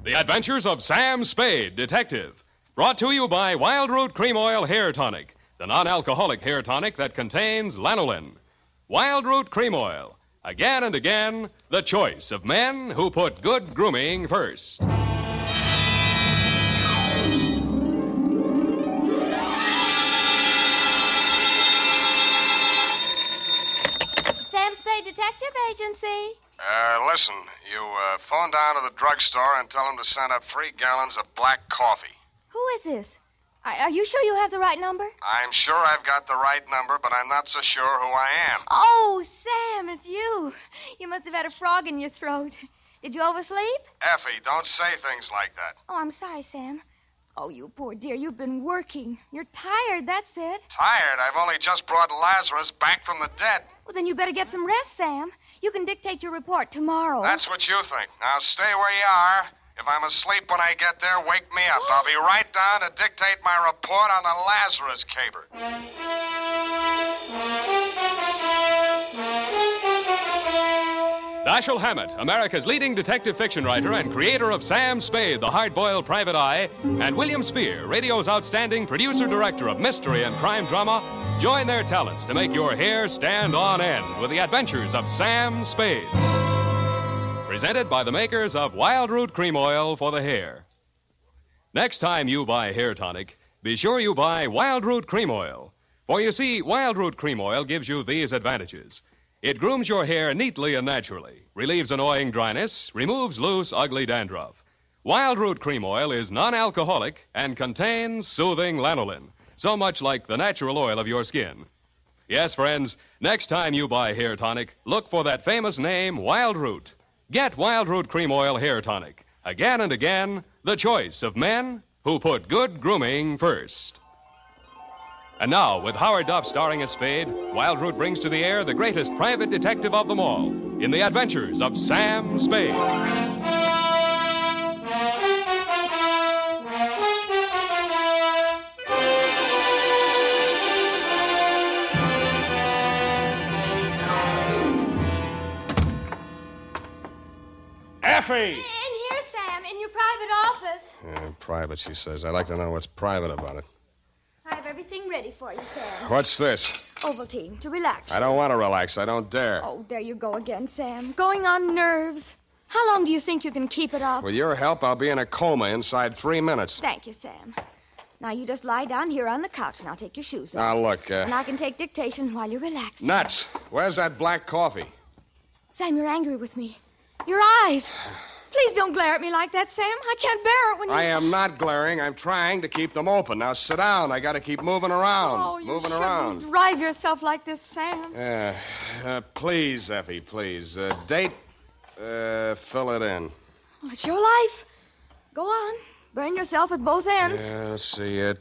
The Adventures of Sam Spade, Detective. Brought to you by Wild Root Cream Oil Hair Tonic, the non-alcoholic hair tonic that contains lanolin. Wild Root Cream Oil. Again and again, the choice of men who put good grooming first. Sam Spade Detective Agency. Listen, you phone down to the drugstore and tell them to send up 3 gallons of black coffee. Who is this? Are you sure you have the right number? I'm sure I've got the right number, but I'm not so sure who I am. Oh, Sam, it's you. You must have had a frog in your throat. Did you oversleep? Effie, don't say things like that. Oh, I'm sorry, Sam. Oh, you poor dear, you've been working. You're tired, that's it. Tired? I've only just brought Lazarus back from the dead. Well, then you better get some rest, Sam. You can dictate your report tomorrow. That's what you think. Now stay where you are. If I'm asleep when I get there, wake me up. I'll be right down to dictate my report on the Lazarus caper. Dashiell Hammett, America's leading detective fiction writer and creator of Sam Spade, the hard-boiled private eye, and William Spear, radio's outstanding producer-director of mystery and crime drama, join their talents to make your hair stand on end with the adventures of Sam Spade. Presented by the makers of Wild Root Cream Oil for the hair. Next time you buy hair tonic, be sure you buy Wild Root Cream Oil. For you see, Wild Root Cream Oil gives you these advantages. It grooms your hair neatly and naturally, relieves annoying dryness, removes loose, ugly dandruff. Wild Root Cream Oil is non-alcoholic and contains soothing lanolin, so much like the natural oil of your skin. Yes, friends, next time you buy hair tonic, look for that famous name, Wild Root. Get Wild Root Cream Oil Hair Tonic. Again and again, the choice of men who put good grooming first. And now, with Howard Duff starring as Spade, Wild Root brings to the air the greatest private detective of them all in the adventures of Sam Spade. Effie! In here, Sam, in your private office. Yeah, private, she says. I'd like to know what's private about it. I have everything ready for you, Sam. What's this? Ovaltine, to relax. I don't want to relax. I don't dare. Oh, there you go again, Sam. Going on nerves. How long do you think you can keep it up? With your help, I'll be in a coma inside 3 minutes. Thank you, Sam. Now, you just lie down here on the couch, and I'll take your shoes off. Now, look, And I can take dictation while you're relaxing. Nuts. Where's that black coffee? Sam, you're angry with me. Your eyes. Please don't glare at me like that, Sam. I can't bear it when you... I am not glaring. I'm trying to keep them open. Now, sit down. I got to keep moving around. Oh, you moving shouldn't around. drive yourself like this, Sam. Please, Effie, please. Date, fill it in. Well, it's your life. Go on. Burn yourself at both ends. Let's see. A.J.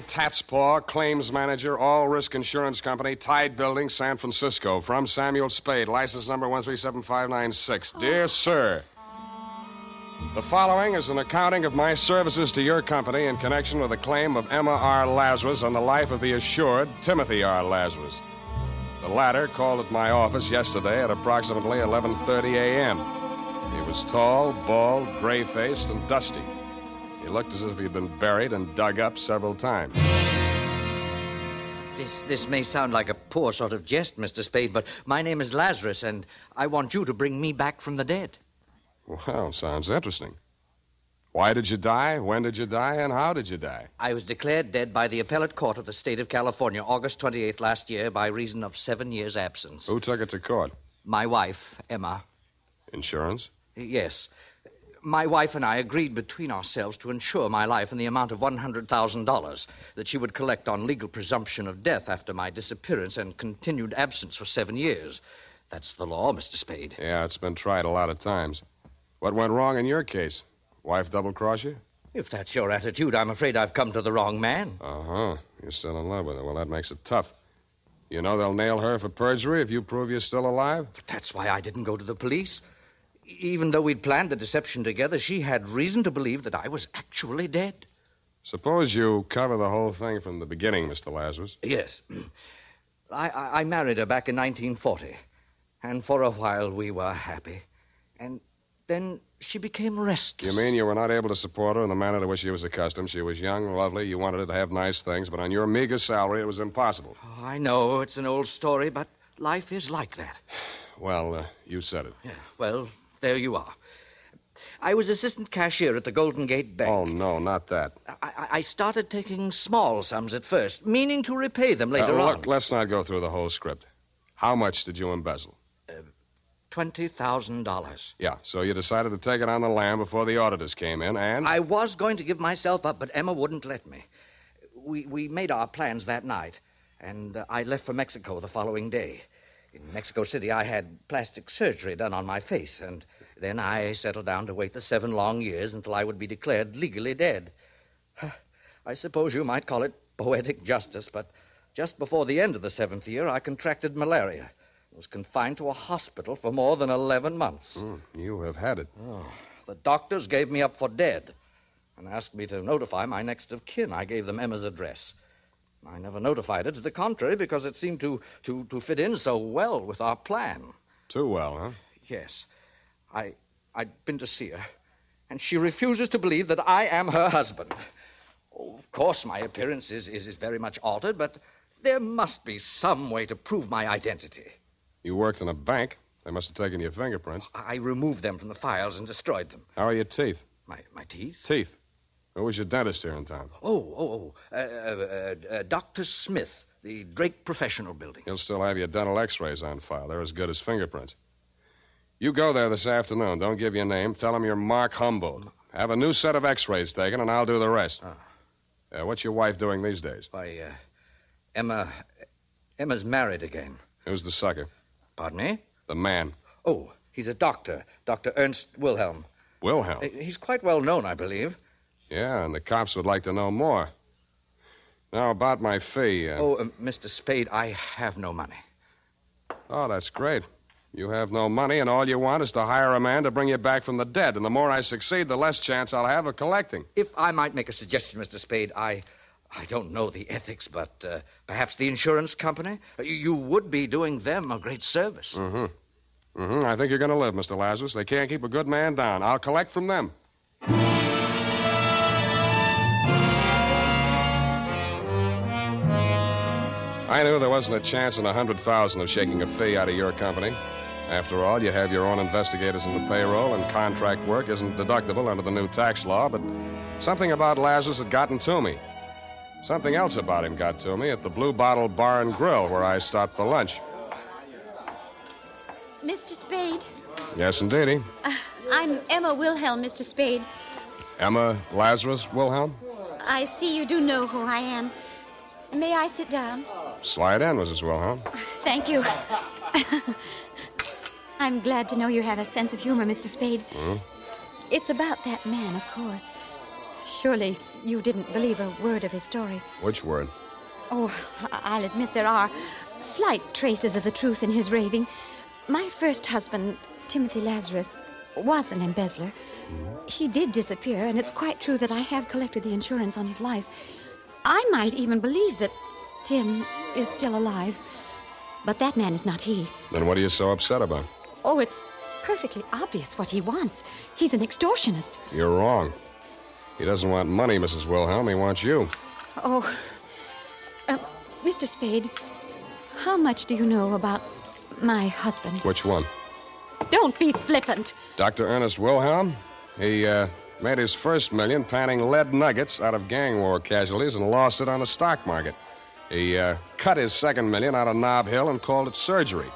Tatspaw, claims manager, All Risk Insurance Company, Tide Building, San Francisco. From Samuel Spade, license number 137596. Dear Sir, the following is an accounting of my services to your company in connection with a claim of Emma R. Lazarus on the life of the assured Timothy R. Lazarus. The latter called at my office yesterday at approximately 11:30 a.m. He was tall, bald, gray-faced, and dusty. He looked as if he'd been buried and dug up several times. This may sound like a poor sort of jest, Mr. Spade, but my name is Lazarus, and I want you to bring me back from the dead. Well, sounds interesting. Why did you die? When did you die? And how did you die? I was declared dead by the appellate court of the state of California, August 28th last year, by reason of 7 years' absence. Who took it to court? My wife, Emma. Insurance? Yes. My wife and I agreed between ourselves to insure my life in the amount of $100,000 that she would collect on legal presumption of death after my disappearance and continued absence for 7 years. That's the law, Mr. Spade. Yeah, it's been tried a lot of times. What went wrong in your case? Wife double-cross you? If that's your attitude, I'm afraid I've come to the wrong man. Uh-huh. You're still in love with her. Well, that makes it tough. You know they'll nail her for perjury if you prove you're still alive? But that's why I didn't go to the police. Even though we'd planned the deception together, she had reason to believe that I was actually dead. Suppose you cover the whole thing from the beginning, Mr. Lazarus. Yes. I married her back in 1940. And for a while we were happy. And Then she became restless. You mean you were not able to support her in the manner to which she was accustomed? She was young, lovely, you wanted her to have nice things, but on your meager salary, it was impossible. Oh, I know it's an old story, but life is like that. Well, you said it. Yeah, well, there you are. I was assistant cashier at the Golden Gate Bank. Oh, no, not that. I started taking small sums at first, meaning to repay them later on. Look, let's not go through the whole script. How much did you embezzle? $20,000. Yeah, so you decided to take it on the lam before the auditors came in, and... I was going to give myself up, but Emma wouldn't let me. We made our plans that night, and I left for Mexico the following day. In Mexico City, I had plastic surgery done on my face, and then I settled down to wait the 7 long years until I would be declared legally dead. I suppose you might call it poetic justice, but just before the end of the 7th year, I contracted malaria. I was confined to a hospital for more than 11 months. You have had it. Oh, the doctors gave me up for dead and asked me to notify my next of kin. I gave them Emma's address. I never notified her to the contrary because it seemed to fit in so well with our plan. Too well, huh? Yes. I'd been to see her, and she refuses to believe that I am her husband. Oh, of course, my appearance is very much altered, but there must be some way to prove my identity. You worked in a bank. They must have taken your fingerprints. I removed them from the files and destroyed them. How are your teeth? My teeth? Teeth. Who was your dentist here in town? Dr. Smith, the Drake Professional Building. He'll still have your dental x-rays on file. They're as good as fingerprints. You go there this afternoon. Don't give your name. Tell them you're Mark Humboldt. Have a new set of x-rays taken, and I'll do the rest. What's your wife doing these days? Why, Emma's married again. Who's the sucker? Pardon me? The man. Oh, he's a doctor. Dr. Ernst Wilhelm. Wilhelm? He's quite well known, I believe. Yeah, and the cops would like to know more. Now, about my fee. Mr. Spade, I have no money. Oh, that's great. You have no money, and all you want is to hire a man to bring you back from the dead. And the more I succeed, the less chance I'll have of collecting. If I might make a suggestion, Mr. Spade, I don't know the ethics, but perhaps the insurance company? You would be doing them a great service. I think you're going to live, Mr. Lazarus. They can't keep a good man down. I'll collect from them. I knew there wasn't a chance in 100,000 of shaking a fee out of your company. After all, you have your own investigators in the payroll, and contract work isn't deductible under the new tax law, but something about Lazarus had gotten to me. Something else about him got to me at the Blue Bottle Bar and Grill, where I stopped for lunch. Mr. Spade? Yes, indeedy. I'm Emma Wilhelm, Mr. Spade. Emma Lazarus Wilhelm? I see you do know who I am. May I sit down? Slide in, Mrs. Wilhelm. Thank you. I'm glad to know you have a sense of humor, Mr. Spade. It's about that man, of course. Surely you didn't believe a word of his story. Which word? Oh, I'll admit there are slight traces of the truth in his raving. My first husband, Timothy Lazarus, was an embezzler. He did disappear, and it's quite true that I have collected the insurance on his life. I might even believe that Tim is still alive. But that man is not he. Then what are you so upset about? Oh, it's perfectly obvious what he wants. He's an extortionist. You're wrong. He doesn't want money, Mrs. Wilhelm. He wants you. Oh, Mr. Spade, how much do you know about my husband? Which one? Don't be flippant. Dr. Ernest Wilhelm. He made his first million panning lead nuggets out of gang war casualties and lost it on the stock market. He cut his second million out of Nob Hill and called it surgery.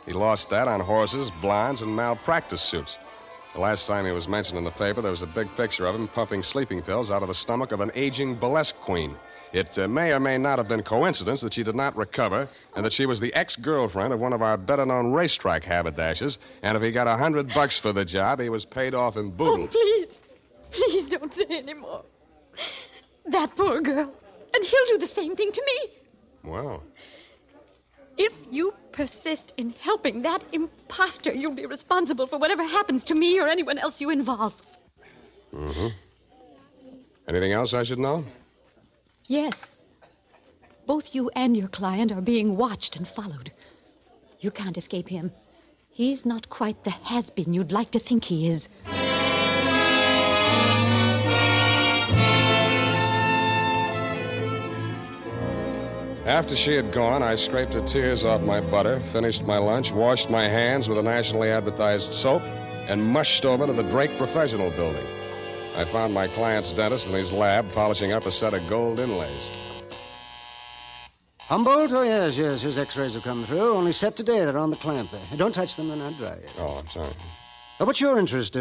He lost that on horses, blinds, and malpractice suits. The last time he was mentioned in the paper, there was a big picture of him pumping sleeping pills out of the stomach of an aging burlesque queen. It may or may not have been coincidence that she did not recover and that she was the ex-girlfriend of one of our better-known racetrack haberdashers, and if he got $100 for the job, he was paid off in boodle. Oh, please don't say any more. That poor girl. And he'll do the same thing to me. Well. If you persist in helping that imposter, you'll be responsible for whatever happens to me or anyone else you involve. Anything else I should know? Yes. Both you and your client are being watched and followed. You can't escape him. He's not quite the has-been you'd like to think he is. After she had gone, I scraped her tears off my butter, finished my lunch, washed my hands with a nationally advertised soap, and mushed over to the Drake Professional Building. I found my client's dentist in his lab polishing up a set of gold inlays. Humboldt? Oh, yes. His x-rays have come through. Only set today. They're on the clamp. Don't touch them. They're not dry yet. Oh, I'm sorry. What's your interest?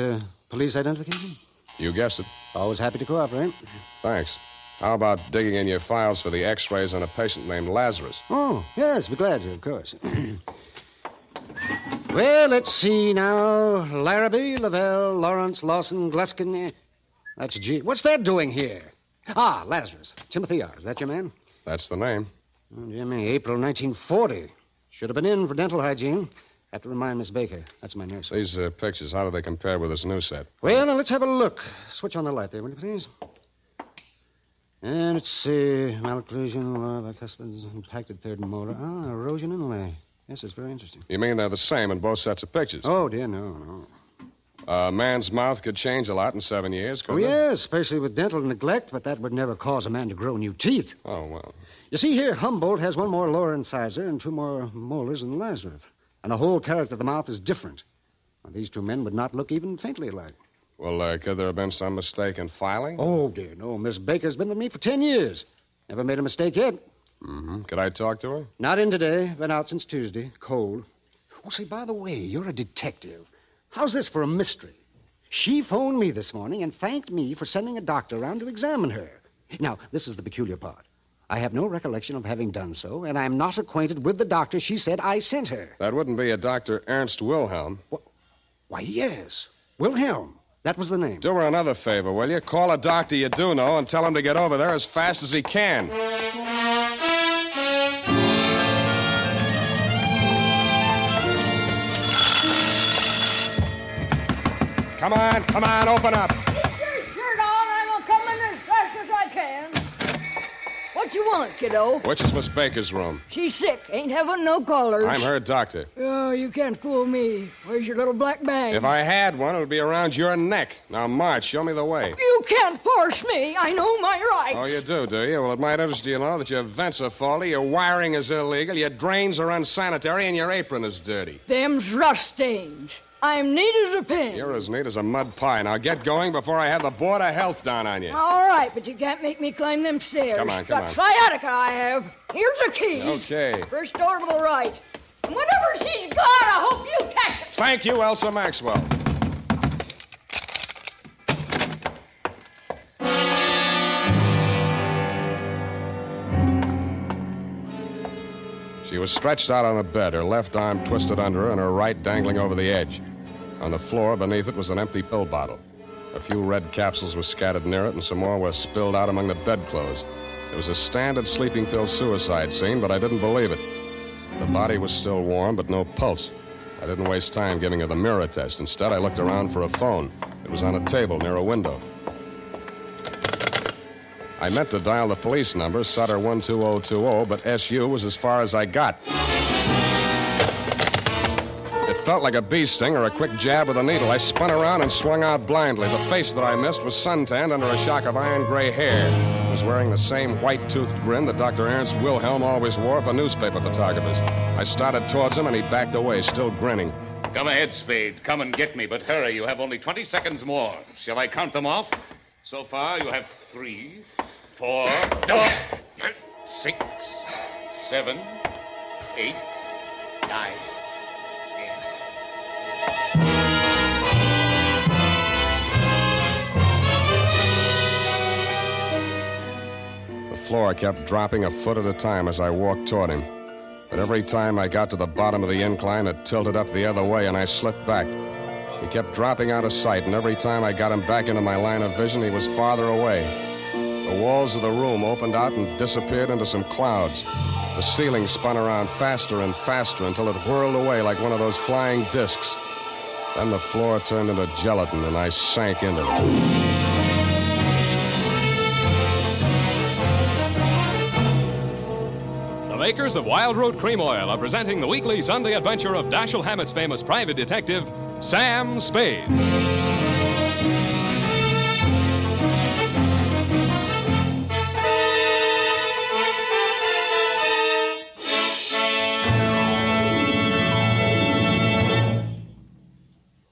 Police identification? You guessed it. Always happy to cooperate. Thanks. How about digging in your files for the x-rays on a patient named Lazarus? Oh, yes. Be glad to, of course. Well, let's see now. Larrabee, Lavelle, Lawrence, Lawson, Gluskin. That's G. What's that doing here? Ah, Lazarus. Timothy R. Is that your man? That's the name. Oh, Jimmy, April 1940. Should have been in for dental hygiene. Have to remind Miss Baker. That's my nurse. These pictures, how do they compare with this new set? Well, now let's have a look. Switch on the light there, will you please? And let's see. Malocclusion, like husband's impacted third molar. Ah, erosion inlay. Yes, it's very interesting. You mean they're the same in both sets of pictures? Oh, dear, no. A man's mouth could change a lot in 7 years, couldn't it? Yes, especially with dental neglect, but that would never cause a man to grow new teeth. Oh, well. You see here, Humboldt has one more lower incisor and 2 more molars than Lazarus. And the whole character of the mouth is different. Now, these 2 men would not look even faintly alike. Well, could there have been some mistake in filing? Oh, dear, no. Miss Baker's been with me for 10 years. Never made a mistake yet. Mm-hmm. Could I talk to her? Not in today. Been out since Tuesday. Cold. Oh, say, by the way, you're a detective. How's this for a mystery? She phoned me this morning and thanked me for sending a doctor around to examine her. Now, this is the peculiar part. I have no recollection of having done so, and I'm not acquainted with the doctor she said I sent her. That wouldn't be a Dr. Ernst Wilhelm. Why, yes. Wilhelm. That was the name. Do her another favor, will you? Call a doctor you do know and tell him to get over there as fast as he can. Come on, open up. Keep your shirt on. I will come in as fast as I can. What you want, kiddo? Which is Miss Baker's room? She's sick. Ain't having no callers. I'm her doctor. Oh, you can't fool me. Where's your little black bag? If I had one, it would be around your neck. Now, March, show me the way. You can't force me. I know my rights. Oh, you do you? Well, it might interest you to know that your vents are faulty, your wiring is illegal, your drains are unsanitary, and your apron is dirty. Them's rust stains. I'm neat as a pin. You're as neat as a mud pie. Now get going before I have the Board of Health down on you. All right, but you can't make me climb them stairs. Come on. Got sciatica, I have. Here's the keys. Okay. First door to the right. And whenever she's gone, I hope you catch it. Thank you, Elsa Maxwell. She was stretched out on the bed, her left arm twisted under her and her right dangling over the edge. On the floor beneath it was an empty pill bottle. A few red capsules were scattered near it, and some more were spilled out among the bedclothes. It was a standard sleeping pill suicide scene, but I didn't believe it. The body was still warm, but no pulse. I didn't waste time giving her the mirror test. Instead, I looked around for a phone. It was on a table near a window. I meant to dial the police number, Sutter 12020, but SU was as far as I got. It felt like a bee sting or a quick jab with a needle. I spun around and swung out blindly. The face that I missed was suntanned under a shock of iron gray hair. It was wearing the same white-toothed grin that Dr. Ernst Wilhelm always wore for newspaper photographers. I started towards him, and he backed away, still grinning. Come ahead, Spade. Come and get me, but hurry. You have only 20 seconds more. Shall I count them off? So far, you have 3, 4, 6, 7, 8, 9, 10. The floor kept dropping a foot at a time as I walked toward him. But every time I got to the bottom of the incline, it tilted up the other way, and I slipped back. He kept dropping out of sight, and every time I got him back into my line of vision, he was farther away. The walls of the room opened out and disappeared into some clouds. The ceiling spun around faster and faster until it whirled away like one of those flying discs. Then the floor turned into gelatin, and I sank into it. The makers of Wild Root Cream Oil, are presenting the weekly Sunday adventure of Dashiell Hammett's famous private detective, Sam Spade.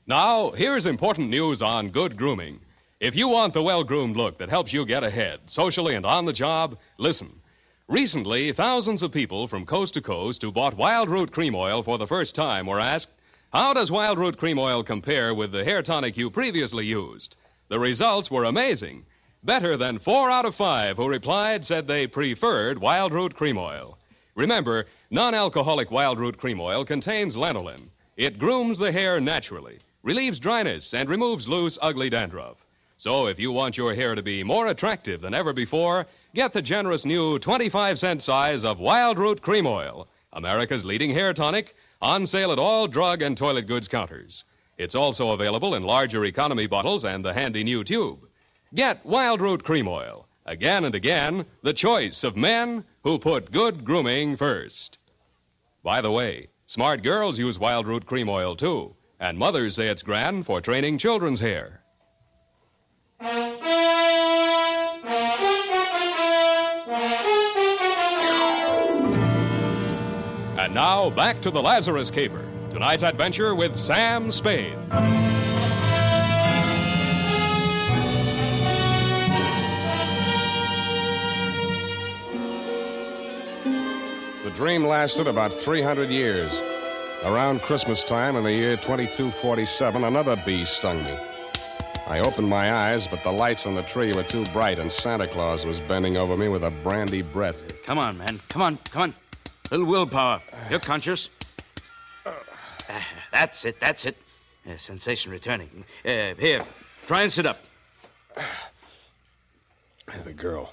Now, here's important news on good grooming. If you want the well-groomed look that helps you get ahead, socially and on the job, listen. Recently, thousands of people from coast to coast who bought Wild Root Cream Oil for the first time were asked, how does Wild Root Cream Oil compare with the hair tonic you previously used? The results were amazing. Better than 4 out of 5 who replied said they preferred Wild Root Cream Oil. Remember, non-alcoholic Wild Root Cream Oil contains lanolin. It grooms the hair naturally, relieves dryness, and removes loose, ugly dandruff. So if you want your hair to be more attractive than ever before, get the generous new 25-cent size of Wild Root Cream Oil, America's leading hair tonic, on sale at all drug and toilet goods counters. It's also available in larger economy bottles and the handy new tube. Get Wild Root Cream Oil. Again and again, the choice of men who put good grooming first. By the way, smart girls use Wild Root Cream Oil, too. And mothers say it's grand for training children's hair. And now, back to the Lazarus caper. Tonight's adventure with Sam Spade. The dream lasted about 300 years. Around Christmas time in the year 2247, another bee stung me. I opened my eyes, but the lights on the tree were too bright, and Santa Claus was bending over me with a brandy breath. Come on, man. Come on. Little willpower. You're conscious. That's it. Sensation returning. Here, try and sit up. The girl.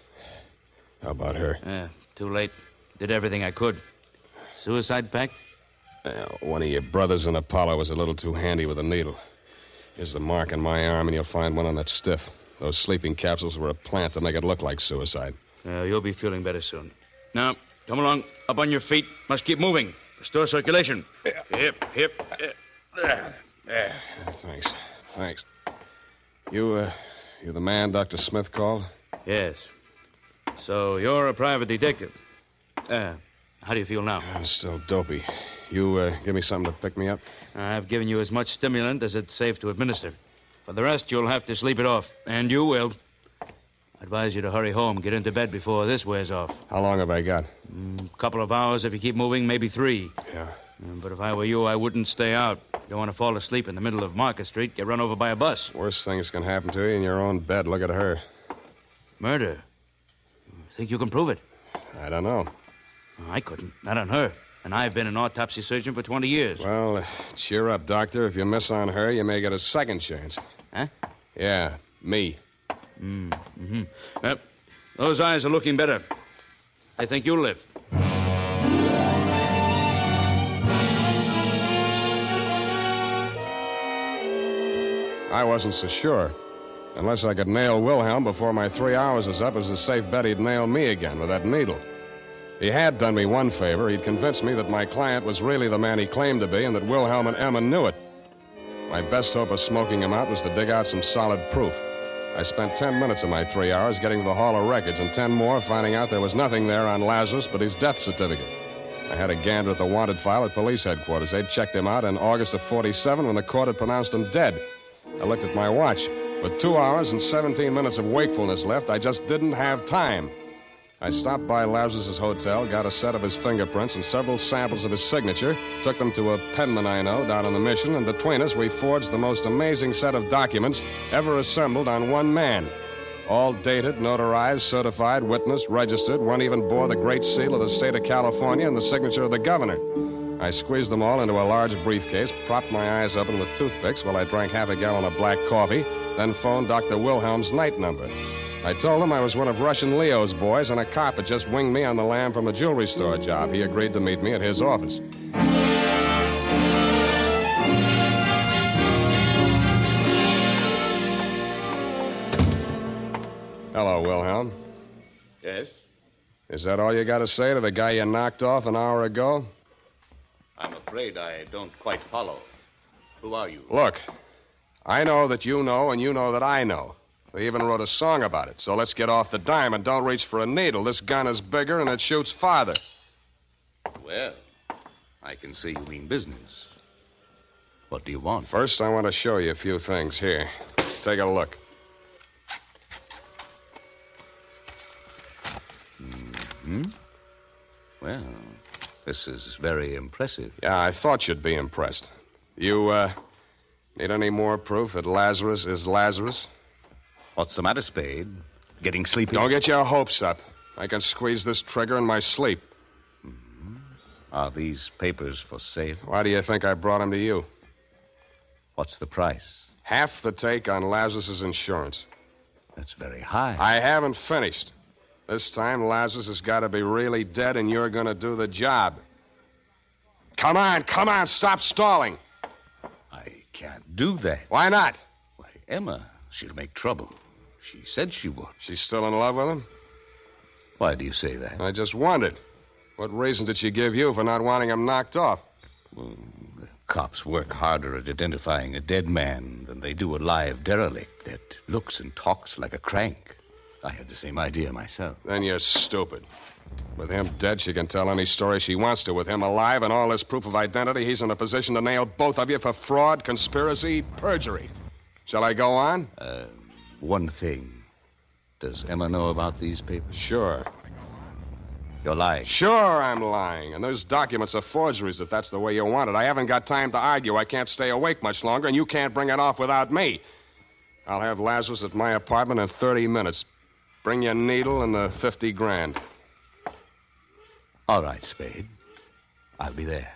How about her? Too late. Did everything I could. Suicide pact? One of your brothers in Apollo was a little too handy with a needle. Here's the mark on my arm, and you'll find one on that stiff. Those sleeping capsules were a plant to make it look like suicide. You'll be feeling better soon. Now, come along. Up on your feet. Must keep moving. Restore circulation. Hip. Thanks. You the man Dr. Smith called? Yes. So you're a private detective. How do you feel now? I'm still dopey. You give me something to pick me up? I've given you as much stimulant as it's safe to administer. For the rest, you'll have to sleep it off. And you will. I advise you to hurry home. Get into bed before this wears off. How long have I got? A couple of hours if you keep moving, maybe 3. Yeah. But if I were you, I wouldn't stay out. You don't want to fall asleep in the middle of Market Street, get run over by a bus. Worst things can happen to you in your own bed. Look at her. Murder? Think you can prove it? I don't know. I couldn't. Not on her. And I've been an autopsy surgeon for 20 years. Well, cheer up, Doctor. If you miss on her, you may get a second chance. Huh? Yeah, me. Those eyes are looking better. I think you'll live. I wasn't so sure. Unless I could nail Wilhelm before my 3 hours was up, it was a safe bet he'd nail me again with that needle. He had done me one favor. He'd convinced me that my client was really the man he claimed to be and that Wilhelm and Emma knew it. My best hope of smoking him out was to dig out some solid proof. I spent 10 minutes of my 3 hours getting to the Hall of Records and 10 more finding out there was nothing there on Lazarus but his death certificate. I had a gander at the wanted file at police headquarters. They'd checked him out in August of 47 when the court had pronounced him dead. I looked at my watch. With 2 hours and 17 minutes of wakefulness left, I just didn't have time. I stopped by Lazarus' hotel, got a set of his fingerprints and several samples of his signature, took them to a penman I know down on the Mission, and between us we forged the most amazing set of documents ever assembled on one man. All dated, notarized, certified, witnessed, registered. One even bore the great seal of the state of California and the signature of the governor. I squeezed them all into a large briefcase, propped my eyes open with toothpicks while I drank half a gallon of black coffee, then phoned Dr. Wilhelm's night number. I told him I was one of Russian Leo's boys, and a cop had just winged me on the lam from a jewelry store job. He agreed to meet me at his office. Hello, Wilhelm. Yes? Is that all you got to say to the guy you knocked off an hour ago? I'm afraid I don't quite follow. Who are you? Look, I know that you know, and you know that I know. They even wrote a song about it, so let's get off the dime and don't reach for a needle. This gun is bigger and it shoots farther. Well, I can see you mean business. What do you want? First, I want to show you a few things. Here, take a look. Well, this is very impressive. Yeah, I thought you'd be impressed. You, need any more proof that Lazarus is Lazarus? What's the matter, Spade? Getting sleepy? Don't get your hopes up. I can squeeze this trigger in my sleep. Are these papers for sale? Why do you think I brought them to you? What's the price? Half the take on Lazarus's insurance. That's very high. I haven't finished. This time, Lazarus has got to be really dead, and you're going to do the job. Come on, stop stalling. I can't do that. Why not? Why, Emma, she'll make trouble. She said she would. She's still in love with him? Why do you say that? I just wondered. What reason did she give you for not wanting him knocked off? Well, the cops work harder at identifying a dead man than they do a live derelict that looks and talks like a crank. I had the same idea myself. Then you're stupid. With him dead, she can tell any story she wants to. With him alive and all this proof of identity, he's in a position to nail both of you for fraud, conspiracy, perjury. Shall I go on? One thing. Does Emma know about these papers? Sure. You're lying. Sure, I'm lying. And those documents are forgeries if that's the way you want it. I haven't got time to argue. I can't stay awake much longer, and you can't bring it off without me. I'll have Lazarus at my apartment in 30 minutes. Bring your needle and the 50 grand. All right, Spade. I'll be there.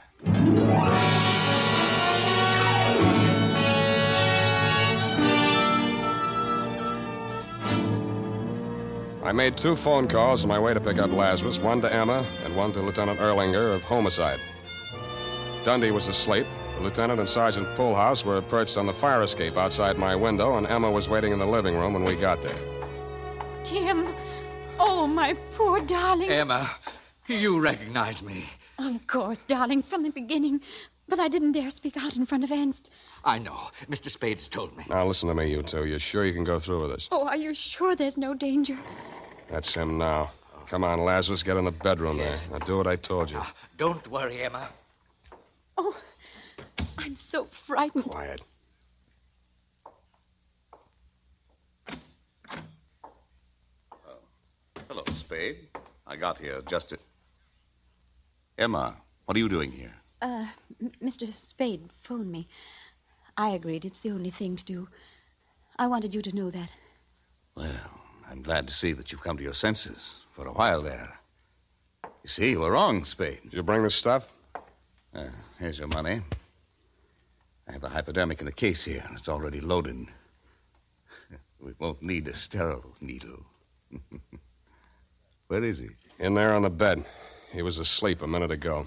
I made 2 phone calls on my way to pick up Lazarus, one to Emma and one to Lieutenant Erlinger of Homicide. Dundee was asleep. The lieutenant and Sergeant Poolhouse were perched on the fire escape outside my window, and Emma was waiting in the living room when we got there. Tim. Oh, my poor darling. Emma, you recognize me. Of course, darling, from the beginning. But I didn't dare speak out in front of Ernst. I know. Mr. Spade's told me. Now, listen to me, you two. You sure you can go through with this? Oh, are you sure there's no danger? That's him now. Come on, Lazarus, get in the bedroom there. Now, do what I told you. Don't worry, Emma. Oh, I'm so frightened. Quiet. Hello, Spade. I got here just at... Emma, what are you doing here? Mr. Spade phoned me. I agreed. It's the only thing to do. I wanted you to know that. Well, I'm glad to see that you've come to your senses. For a while there. You see, you were wrong, Spade. Did you bring the stuff? Here's your money. I have the hypodermic in the case here, and it's already loaded. We won't need a sterile needle. Where is he? In there on the bed. He was asleep a minute ago.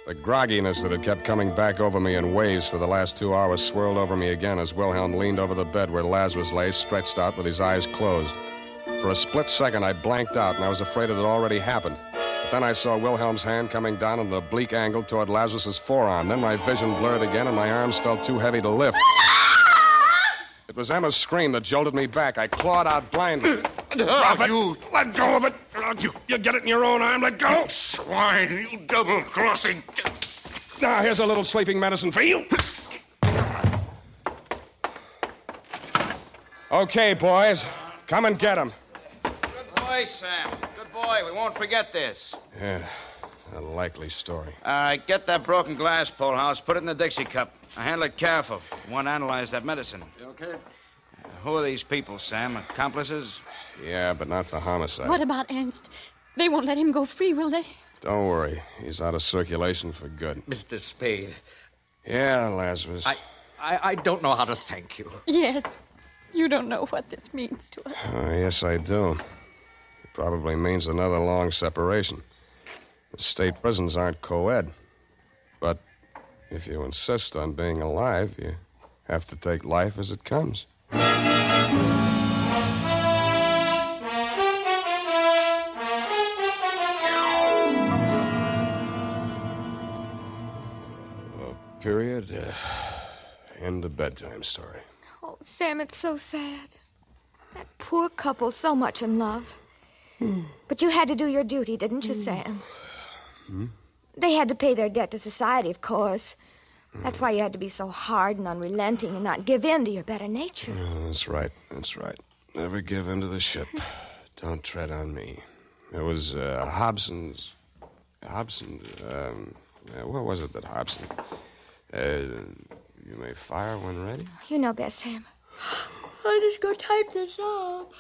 The grogginess that had kept coming back over me in waves for the last 2 hours swirled over me again as Wilhelm leaned over the bed where Lazarus lay, stretched out with his eyes closed. For a split second, I blanked out, and I was afraid it had already happened. But then I saw Wilhelm's hand coming down at an oblique angle toward Lazarus's forearm. Then my vision blurred again, and my arms felt too heavy to lift. It was Emma's scream that jolted me back. I clawed out blindly. Drop it. You let go of it. You get it in your own arm. Let go. You swine, you double-crossing... Now, here's a little sleeping medicine for you. Okay, boys. Come and get him. Good boy, Sam. Good boy. We won't forget this. Yeah, a likely story. All right, get that broken glass, Polehouse. Put it in the Dixie cup. Now, handle it careful. We want to analyze that medicine. You okay? Who are these people, Sam? Accomplices? Yeah, but not for homicide. What about Ernst? They won't let him go free, will they? Don't worry. He's out of circulation for good. Mr. Spade, Yeah, Lazarus. I don't know how to thank you. Yes. You don't know what this means to us. Yes, I do. It probably means another long separation. The state prisons aren't co-ed. But If you insist on being alive, you have to take life as it comes. Period. End of bedtime story. Oh, Sam, it's so sad. That poor couple, so much in love. But you had to do your duty, didn't you, Sam? They had to pay their debt to society, of course. That's why you had to be so hard and unrelenting and not give in to your better nature. That's right. Never give in to the ship. Don't tread on me. It was Hobson's... what was it that Hobson... you may fire when ready? You know best, Sam. I'll just go type this up.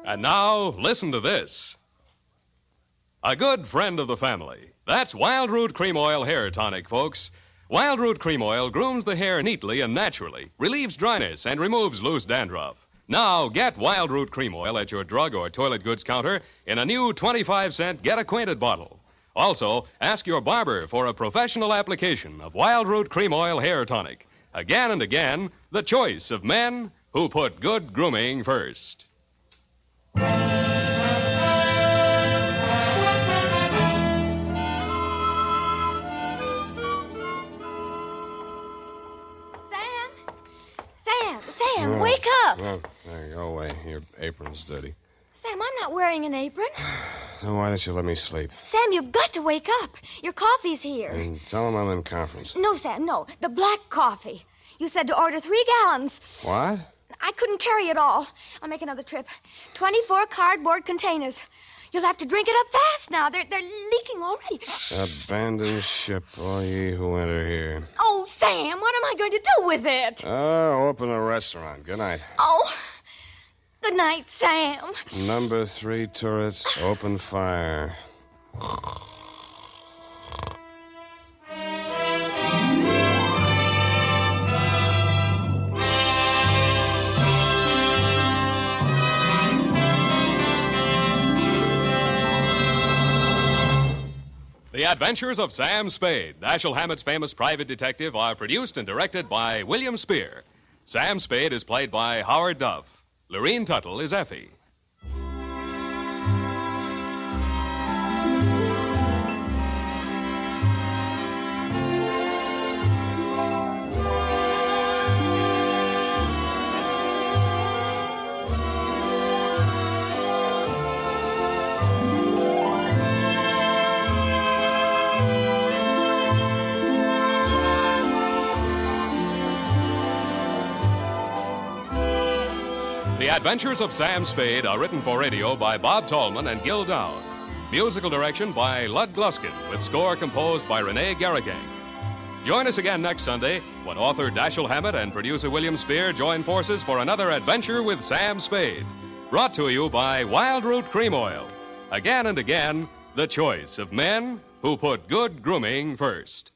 And now, listen to this. A good friend of the family. That's Wild Root Cream Oil Hair Tonic, folks. Wild Root Cream Oil grooms the hair neatly and naturally, relieves dryness, and removes loose dandruff. Now, get Wild Root Cream Oil at your drug or toilet goods counter in a new 25-cent Get Acquainted bottle. Also, ask your barber for a professional application of Wild Root Cream Oil Hair Tonic. Again and again, the choice of men who put good grooming first. Sam, wake up. Well, there, go away. Your apron's dirty. Sam, I'm not wearing an apron. Then why don't you let me sleep? Sam, you've got to wake up. Your coffee's here. And tell them I'm in conference. No, Sam, no. The black coffee. You said to order 3 gallons. What? I couldn't carry it all. I'll make another trip. 24 cardboard containers. You'll have to drink it up fast now. They're leaking already. Abandon ship, all ye who enter here. Oh, Sam, what am I going to do with it? Open a restaurant. Good night. Oh, good night, Sam. Number 3 turret, open fire. The Adventures of Sam Spade, Dashiell Hammett's famous private detective, are produced and directed by William Spear. Sam Spade is played by Howard Duff. Lorene Tuttle is Effie. The Adventures of Sam Spade are written for radio by Bob Tallman and Gil Down. Musical direction by Lud Gluskin, with score composed by Renee Garrigang. Join us again next Sunday when author Dashiell Hammett and producer William Spear join forces for another adventure with Sam Spade. Brought to you by Wild Root Cream Oil. Again and again, the choice of men who put good grooming first.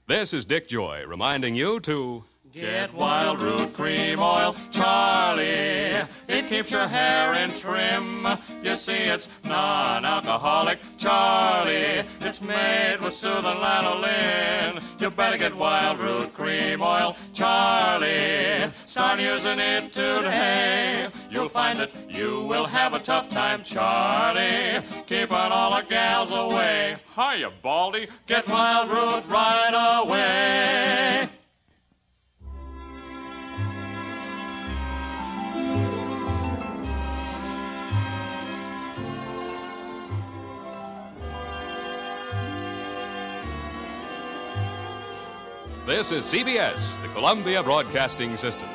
This is Dick Joy reminding you to... Get Wild Root Cream Oil, Charlie. It keeps your hair in trim. You see, it's non-alcoholic, Charlie. It's made with soothing lanolin. You better get Wild Root Cream Oil, Charlie. Start using it today. You'll find that you will have a tough time, Charlie. Keeping all the gals away. Hiya, Baldy. Get Wild Root right away. This is CBS, the Columbia Broadcasting System.